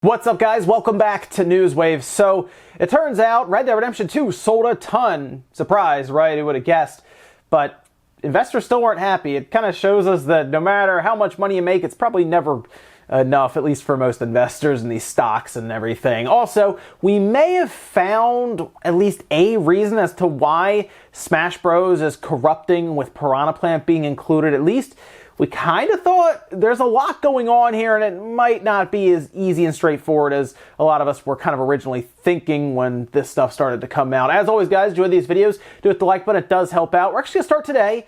What's up, guys? Welcome back to Newswave. So it turns out Red Dead Redemption 2 sold a ton. Surprise, right? Who would have guessed? But investors still weren't happy. It kind of shows us that no matter how much money you make, it's probably never enough, at least for most investors in these stocks and everything. Also, we may have found at least a reason as to why Smash Bros. Is corrupting with Piranha Plant being included. At least we kind of thought there's a lot going on here, and it might not be as easy and straightforward as a lot of us were kind of originally thinking when this stuff started to come out. As always, guys, enjoy these videos. Do hit the like button. It does help out. We're actually going to start today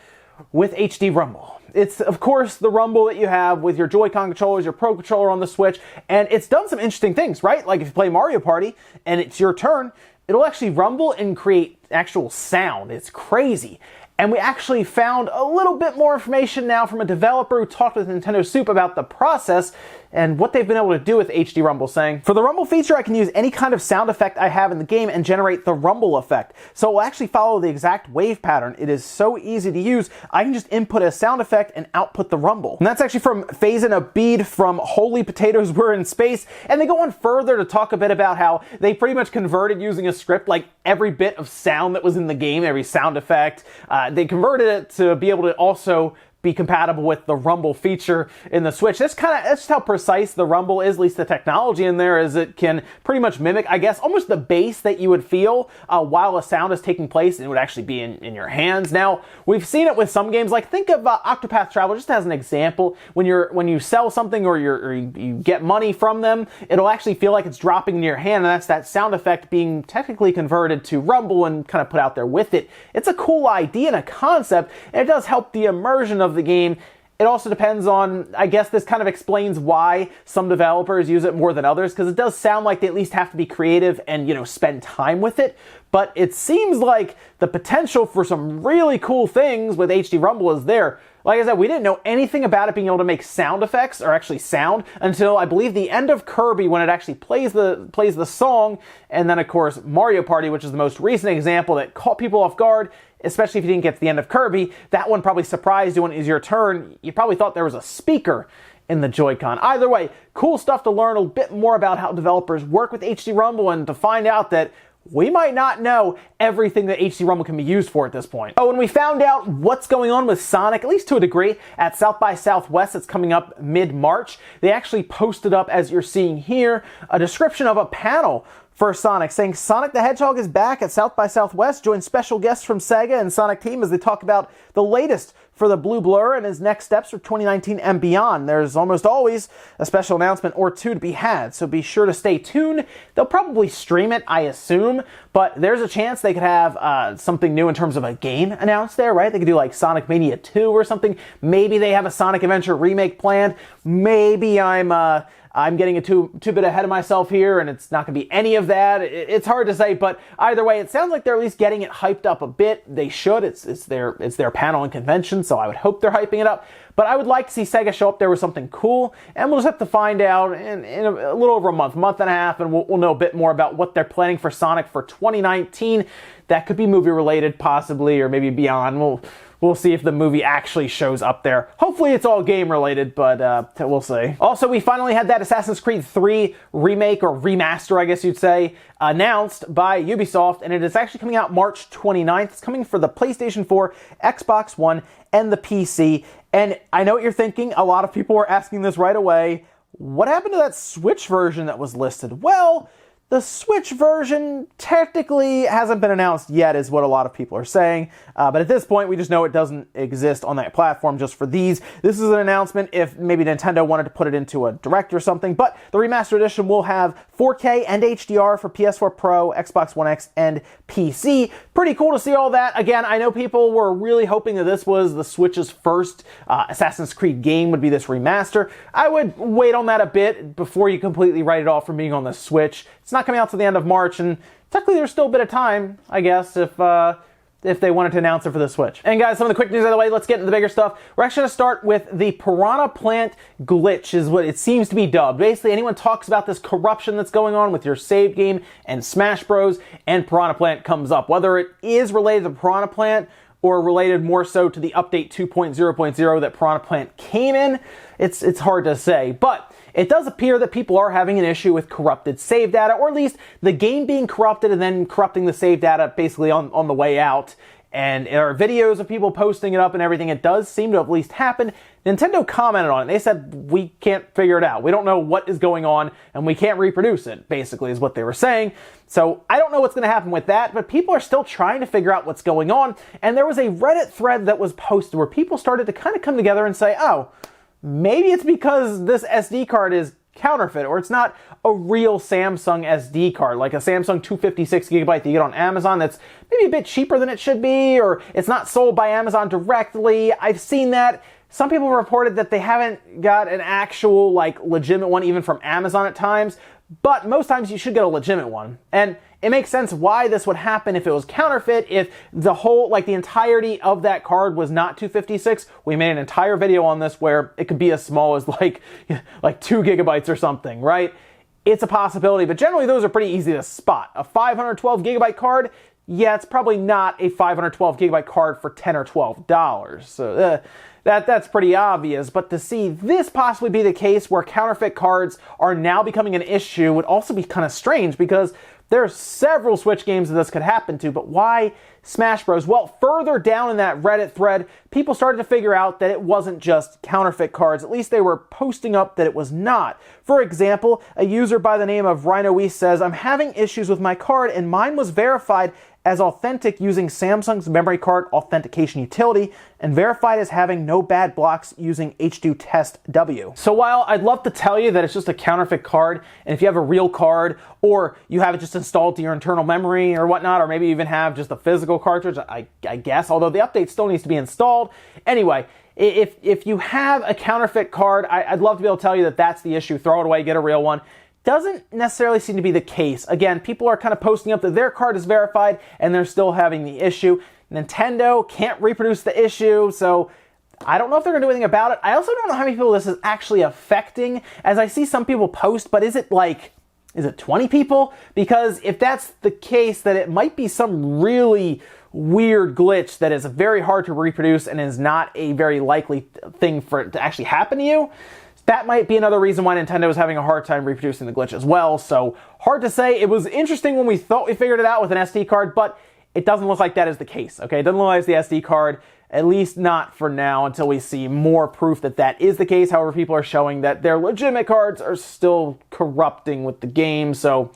with HD Rumble. It's, of course, the rumble that you have with your Joy-Con controllers, your Pro Controller on the Switch, and it's done some interesting things, right? Like if you play Mario Party and it's your turn, it'll actually rumble and create actual sound. It's crazy. And we actually found a little bit more information now from a developer who talked with Nintendo Soup about the process and what they've been able to do with HD Rumble, saying, for the Rumble feature, I can use any kind of sound effect I have in the game and generate the Rumble effect. So it will actually follow the exact wave pattern. It is so easy to use. I can just input a sound effect and output the Rumble. And that's actually from Phasing a Bead from Holy Potatoes Were in Space. And they go on further to talk a bit about how they pretty much converted using a script like every bit of sound that was in the game, every sound effect. They converted it to be able to also be compatible with the Rumble feature in the Switch. That's just how precise the Rumble is, at least the technology in there, is it can pretty much mimic, I guess, almost the bass that you would feel while a sound is taking place, and it would actually be in your hands. Now, we've seen it with some games, like think of Octopath Traveler, just as an example. When you sell something or you get money from them, it'll actually feel like it's dropping in your hand, and that's that sound effect being technically converted to Rumble and kind of put out there with it. It's a cool idea and a concept, and it does help the immersion of the game. It also depends on, I guess this kind of explains why some developers use it more than others, because it does sound like they at least have to be creative and, you know, spend time with it. But it seems like the potential for some really cool things with HD Rumble is there. Like I said, we didn't know anything about it being able to make sound effects, or actually sound, until I believe the end of Kirby, when it actually plays the song. And then, of course, Mario Party, which is the most recent example that caught people off guard, especially if you didn't get to the end of Kirby. That one probably surprised you when it was your turn. You probably thought there was a speaker in the Joy-Con. Either way, cool stuff to learn a bit more about how developers work with HD Rumble, and to find out that we might not know everything that HD Rumble can be used for at this point. Oh, and we found out what's going on with Sonic, at least to a degree, at South by Southwest. It's coming up mid-March. They actually posted up, as you're seeing here, a description of a panel for Sonic, saying Sonic the Hedgehog is back at South by Southwest. Join special guests from Sega and Sonic Team as they talk about the latest for the Blue Blur and his next steps for 2019 and beyond. There's almost always a special announcement or two to be had, so be sure to stay tuned. They'll probably stream it, I assume, but there's a chance they could have something new in terms of a game announced there, right? They could do like Sonic Mania 2 or something. Maybe they have a Sonic Adventure remake planned. Maybe I'm getting a too bit ahead of myself here, and it's not going to be any of that. It's hard to say, but either way, it sounds like they're at least getting it hyped up a bit. They should. It's their panel and convention, so I would hope they're hyping it up. But I would like to see Sega show up there with something cool, and we'll just have to find out in a little over a month and a half, and we'll know a bit more about what they're planning for Sonic for 2019. That could be movie-related, possibly, or maybe beyond. We'll see if the movie actually shows up there. Hopefully it's all game-related, but we'll see. Also, we finally had that Assassin's Creed 3 remake, or remaster, I guess you'd say, announced by Ubisoft, and it is actually coming out March 29th. It's coming for the PlayStation 4, Xbox One, and the PC. And I know what you're thinking. A lot of people were asking this right away. What happened to that Switch version that was listed? Well, the Switch version technically hasn't been announced yet, is what a lot of people are saying. But at this point, we just know it doesn't exist on that platform just for these. This is an announcement if maybe Nintendo wanted to put it into a Direct or something. But the remastered edition will have 4K and HDR for PS4 Pro, Xbox One X, and PC. Pretty cool to see all that. Again, I know people were really hoping that this was the Switch's first Assassin's Creed game, would be this remaster. I would wait on that a bit before you completely write it off from being on the Switch. It's not coming out to the end of March, and technically there's still a bit of time, I guess, if they wanted to announce it for the Switch. And guys, some of the quick news out of the way, let's get into the bigger stuff. We're actually going to start with the Piranha Plant glitch, is what it seems to be dubbed. Basically, anyone talks about this corruption that's going on with your save game and Smash Bros, and Piranha Plant comes up. Whether it is related to Piranha Plant or related more so to the update 2.0.0 that Piranha Plant came in, it's hard to say. But it does appear that people are having an issue with corrupted save data, or at least the game being corrupted and then corrupting the save data basically on the way out. And there are videos of people posting it up and everything. It does seem to have at least happen. Nintendo commented on it. They said, we can't figure it out. We don't know what is going on, and we can't reproduce it, basically, is what they were saying. So I don't know what's going to happen with that, but people are still trying to figure out what's going on. And there was a Reddit thread that was posted where people started to kind of come together and say, oh, maybe it's because this SD card is counterfeit, or it's not a real Samsung SD card, like a Samsung 256 gigabyte that you get on Amazon that's maybe a bit cheaper than it should be, or it's not sold by Amazon directly. I've seen that. Some people reported that they haven't got an actual, like, legitimate one even from Amazon at times, but most times you should get a legitimate one. And it makes sense why this would happen if it was counterfeit, if the whole, like, the entirety of that card was not 256. We made an entire video on this where it could be as small as like 2 gigabytes or something, right? It's a possibility, but generally those are pretty easy to spot. A 512 gigabyte card, yeah, it's probably not a 512 gigabyte card for $10 or $12. So that's pretty obvious, but to see this possibly be the case where counterfeit cards are now becoming an issue would also be kind of strange, because there are several Switch games that this could happen to, but why Smash Bros? Well, further down in that Reddit thread, people started to figure out that it wasn't just counterfeit cards. At least they were posting up that it was not. For example, a user by the name of Rhino East says, I'm having issues with my card and mine was verified as authentic using Samsung's memory card authentication utility and verified as having no bad blocks using H2 Test W. So while I'd love to tell you that it's just a counterfeit card, and if you have a real card or you have it just installed to your internal memory or whatnot, or maybe even have just a physical cartridge, I guess, although the update still needs to be installed. Anyway, if you have a counterfeit card, I'd love to be able to tell you that that's the issue. Throw it away, get a real one. Doesn't necessarily seem to be the case. Again, people are kind of posting up that their card is verified and they're still having the issue. Nintendo can't reproduce the issue, so I don't know if they're going to do anything about it. I also don't know how many people this is actually affecting, as I see some people post, but is it 20 people? Because if that's the case, then it might be some really weird glitch that is very hard to reproduce and is not a very likely thing for it to actually happen to you. That might be another reason why Nintendo is having a hard time reproducing the glitch as well. So hard to say. It was interesting when we thought we figured it out with an SD card, but it doesn't look like that is the case. Okay, it doesn't look like it's the SD card, at least not for now, until we see more proof that that is the case. However, people are showing that their legitimate cards are still corrupting with the game. So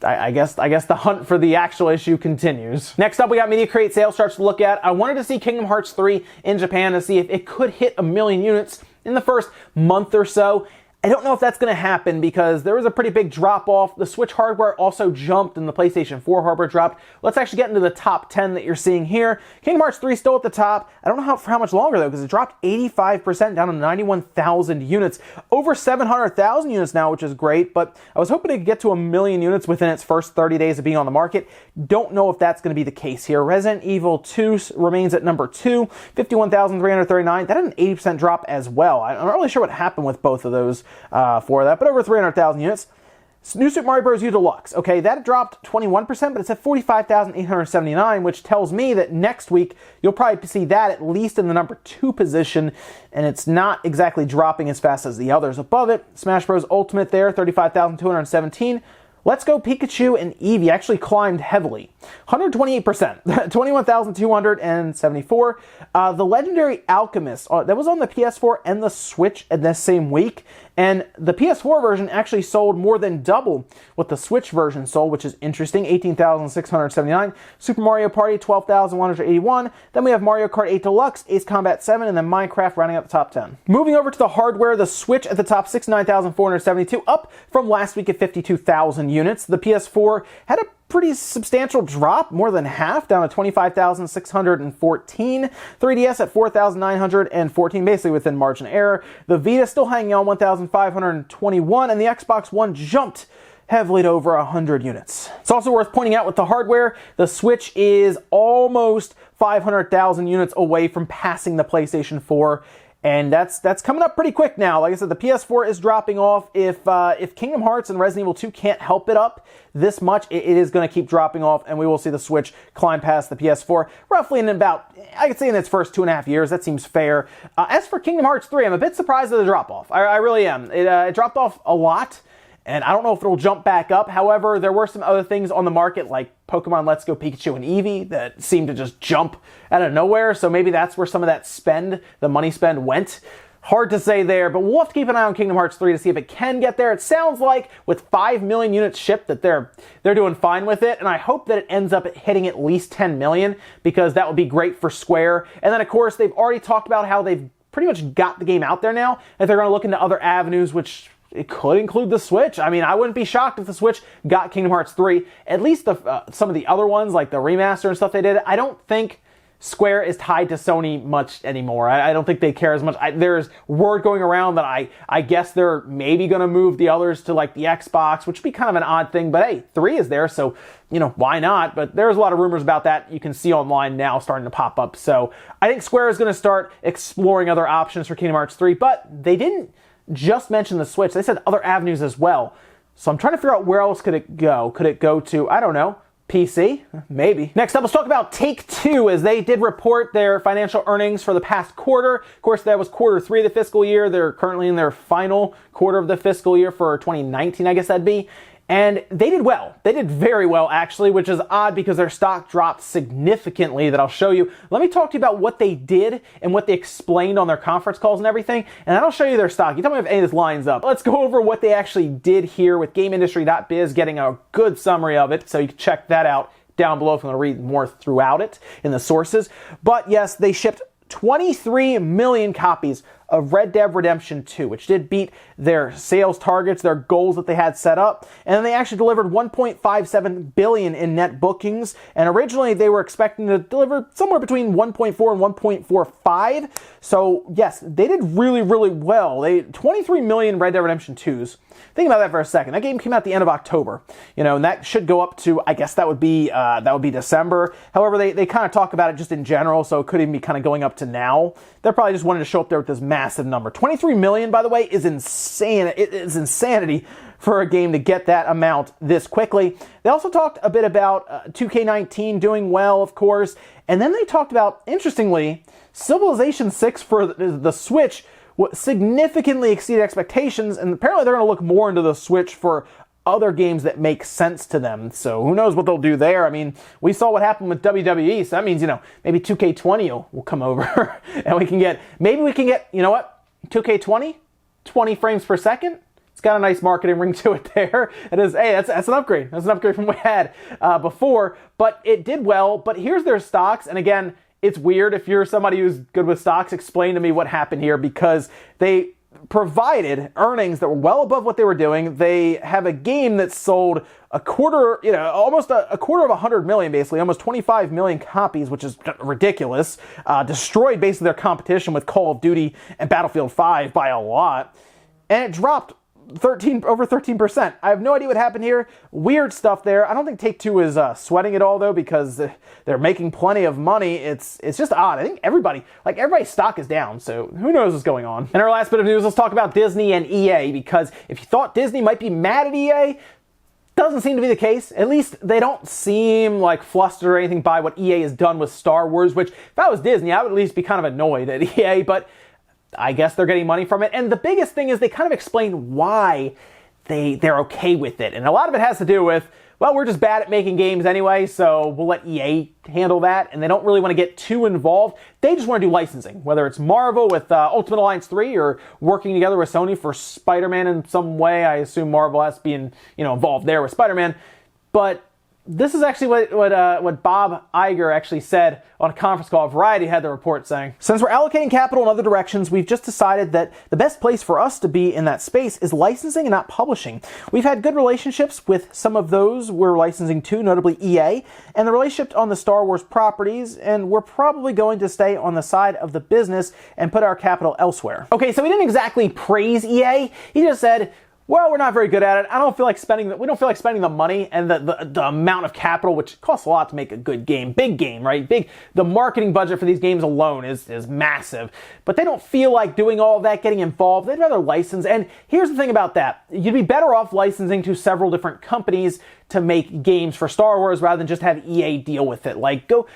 I guess the hunt for the actual issue continues. Next up, we got Media Create sales charts to look at. I wanted to see Kingdom Hearts 3 in Japan to see if it could hit 1 million units in the first month or so. I don't know if that's going to happen because there was a pretty big drop off. The Switch hardware also jumped and the PlayStation 4 hardware dropped. Let's actually get into the top 10 that you're seeing here. Kingdom Hearts 3 still at the top. I don't know for how much longer though, because it dropped 85% down to 91,000 units. Over 700,000 units now, which is great, but I was hoping to get to 1 million units within its first 30 days of being on the market. Don't know if that's going to be the case here. Resident Evil 2 remains at number 2, 51,339. That had an 80% drop as well. I'm not really sure what happened with both of those for that, but over 300,000 units. New Super Mario Bros. U Deluxe. Okay, that dropped 21%, but it's at 45,879, which tells me that next week you'll probably see that at least in the number 2 position, and it's not exactly dropping as fast as the others above it. Smash Bros. Ultimate there, 35,217. Let's Go Pikachu and Eevee actually climbed heavily. 128%, 21,274. The Legendary Alchemist, that was on the PS4 and the Switch in this same week. And the PS4 version actually sold more than double what the Switch version sold, which is interesting. 18,679. Super Mario Party, 12,181. Then we have Mario Kart 8 Deluxe, Ace Combat 7, and then Minecraft rounding out the top 10. Moving over to the hardware, the Switch at the top, 69,472, up from last week at 52,000 units. The PS4 had a pretty substantial drop, more than half, down to 25,614. 3DS at 4,914, basically within margin of error. The Vita still hanging on 1,521, and the Xbox One jumped heavily to over 100 units. It's also worth pointing out with the hardware, the Switch is almost 500,000 units away from passing the PlayStation 4 And that's coming up pretty quick now. Like I said, the PS4 is dropping off. If Kingdom Hearts and Resident Evil 2 can't help it up this much, it is going to keep dropping off, and we will see the Switch climb past the PS4 roughly in about, I could say, in its first 2.5 years. That seems fair. As for Kingdom Hearts 3, I'm a bit surprised at the drop-off. I really am. It dropped off a lot, and I don't know if it'll jump back up. However, there were some other things on the market, like Pokemon Let's Go Pikachu and Eevee, that seemed to just jump out of nowhere. So maybe that's where some of that spend, the money spend, went. Hard to say there, but we'll have to keep an eye on Kingdom Hearts 3 to see if it can get there. It sounds like with 5 million units shipped that they're doing fine with it, and I hope that it ends up hitting at least 10 million, because that would be great for Square. And then, of course, they've already talked about how they've pretty much got the game out there now, and they're going to look into other avenues, which it could include the Switch. I mean, I wouldn't be shocked if the Switch got Kingdom Hearts 3. At least some of the other ones, like the remaster and stuff they did, I don't think Square is tied to Sony much anymore. I don't think they care as much. There's word going around that I guess they're maybe going to move the others to like the Xbox, which would be kind of an odd thing. But hey, 3 is there, so, you know, why not? But there's a lot of rumors about that you can see online now starting to pop up. So I think Square is going to start exploring other options for Kingdom Hearts 3, but they didn't just mention the Switch. They said other avenues as well. So I'm trying to figure out where else could it go. Could it go to, I don't know, PC? Maybe. Next up, let's talk about Take-Two, as they did report their financial earnings for the past quarter. Of course, that was quarter 3 of the fiscal year. They're currently in their final quarter of the fiscal year for 2019, I guess that'd be. And they did well. They did very well, actually, which is odd because their stock dropped significantly, that I'll show you. Let me talk to you about what they did and what they explained on their conference calls and everything, and then I'll show you their stock. You tell me if any of this lines up. Let's go over what they actually did here with GameIndustry.biz, getting a good summary of it, so you can check that out down below if you want to read more throughout it in the sources. But yes, they shipped 23 million copies of Red Dead Redemption 2, which did beat their sales targets, their goals that they had set up. And then they actually delivered 1.57 billion in net bookings. And originally they were expecting to deliver somewhere between 1.4 and 1.45. So yes, they did really, really well. 23 million Red Dead Redemption 2s. Think about that for a second. That game came out at the end of October, you know, and that should go up to, I guess that would be December. However, they kind of talk about it just in general, so it could even be kind of going up to now. They're probably just wanting to show up there with this massive number. 23 million, by the way, is insane. It is insanity for a game to get that amount this quickly. They also talked a bit about 2K19 doing well, of course, and then they talked about, interestingly, Civilization 6 for the Switch significantly exceeded expectations, and apparently they're going to look more into the Switch for other games that make sense to them. So who knows what they'll do there. I mean, we saw what happened with WWE, so that means, you know, maybe 2K20 will come over and maybe we can get, you know what, 2K20, 20 frames per second. It's got a nice marketing ring to it there. It is, hey, that's an upgrade. That's an upgrade from what we had before, but it did well. But here's their stocks, and again, it's weird. If you're somebody who's good with stocks, explain to me what happened here, because they provided earnings that were well above what they were doing. They have a game that sold a quarter, you know, almost a quarter of 100 million, basically, almost 25 million copies, which is ridiculous. Destroyed basically their competition with Call of Duty and Battlefield 5 by a lot. And it dropped over 13%. I have no idea what happened here. Weird stuff there. I don't think Take-Two is sweating it all, though, because they're making plenty of money. It's just odd. I think everybody's stock is down, so who knows what's going on. And our last bit of news, let's talk about Disney and EA, because if you thought Disney might be mad at EA, doesn't seem to be the case. At least they don't seem like flustered or anything by what EA has done with Star Wars, which if I was Disney, I would at least be kind of annoyed at EA, but I guess they're getting money from it. And the biggest thing is they kind of explain why they're okay with it. And a lot of it has to do with, well, we're just bad at making games anyway, so we'll let EA handle that. And they don't really want to get too involved. They just want to do licensing, whether it's Marvel with Ultimate Alliance 3 or working together with Sony for Spider-Man in some way. I assume Marvel has to be involved there with Spider-Man. But this is actually what Bob Iger actually said on a conference call. Variety had the report saying, "Since we're allocating capital in other directions, we've just decided that the best place for us to be in that space is licensing and not publishing. We've had good relationships with some of those we're licensing to, notably EA, and the relationship on the Star Wars properties, and we're probably going to stay on the side of the business and put our capital elsewhere." Okay, so he didn't exactly praise EA. He just said, well, we're not very good at it. I don't feel like spending we don't feel like spending the money and the amount of capital, which costs a lot to make a good game. Big game, right? The marketing budget for these games alone is massive. But they don't feel like doing all of that, getting involved. They'd rather license. And here's the thing about that. You'd be better off licensing to several different companies to make games for Star Wars rather than just have EA deal with it. Like, go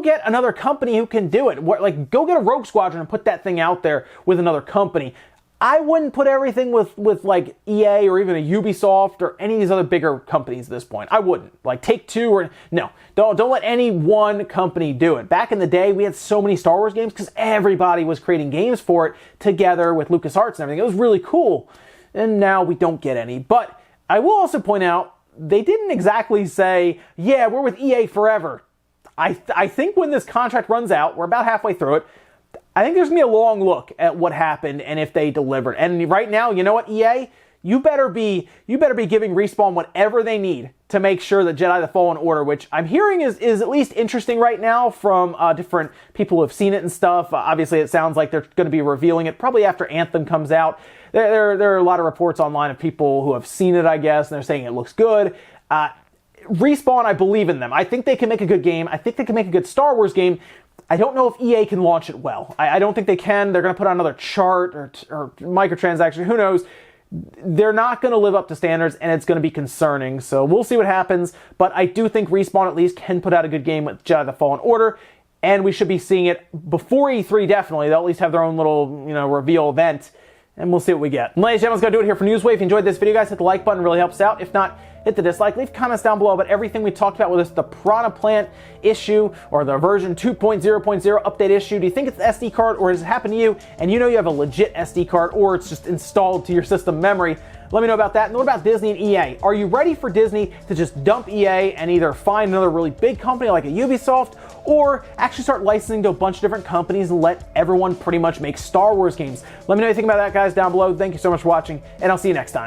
get another company who can do it. Like, go get a Rogue Squadron and put that thing out there with another company. I wouldn't put everything with like EA or even a Ubisoft or any of these other bigger companies at this point. I wouldn't. Like Take-Two or no. Don't let any one company do it. Back in the day, we had so many Star Wars games because everybody was creating games for it together with LucasArts and everything. It was really cool. And now we don't get any. But I will also point out, they didn't exactly say, yeah, we're with EA forever. I think when this contract runs out, we're about halfway through it, I think there's going to be a long look at what happened and if they delivered. And right now, you know what, EA? You better be giving Respawn whatever they need to make sure that Jedi the Fallen Order, which I'm hearing is at least interesting right now from different people who have seen it and stuff. Obviously, it sounds like they're going to be revealing it probably after Anthem comes out. There are a lot of reports online of people who have seen it, I guess, and they're saying it looks good. Respawn, I believe in them. I think they can make a good game. I think they can make a good Star Wars game. I don't know if EA can launch it well. I don't think they can. They're going to put out another chart or microtransaction. Who knows? They're not going to live up to standards, and it's going to be concerning. So we'll see what happens. But I do think Respawn at least can put out a good game with Jedi the Fallen Order, and we should be seeing it before E3, definitely. They'll at least have their own little, reveal event, and we'll see what we get. And ladies and gentlemen, that's going to do it here for Newswave. If you enjoyed this video, guys, hit the like button. It really helps out. If not, hit the dislike. Leave comments down below about everything we talked about, whether it's the Piranha Plant issue or the version 2.0.0 update issue. Do you think it's the SD card, or has it happened to you and you have a legit SD card, or it's just installed to your system memory? Let me know about that. And what about Disney and EA? Are you ready for Disney to just dump EA and either find another really big company like a Ubisoft, or actually start licensing to a bunch of different companies and let everyone pretty much make Star Wars games? Let me know what you think about that, guys, down below. Thank you so much for watching, and I'll see you next time.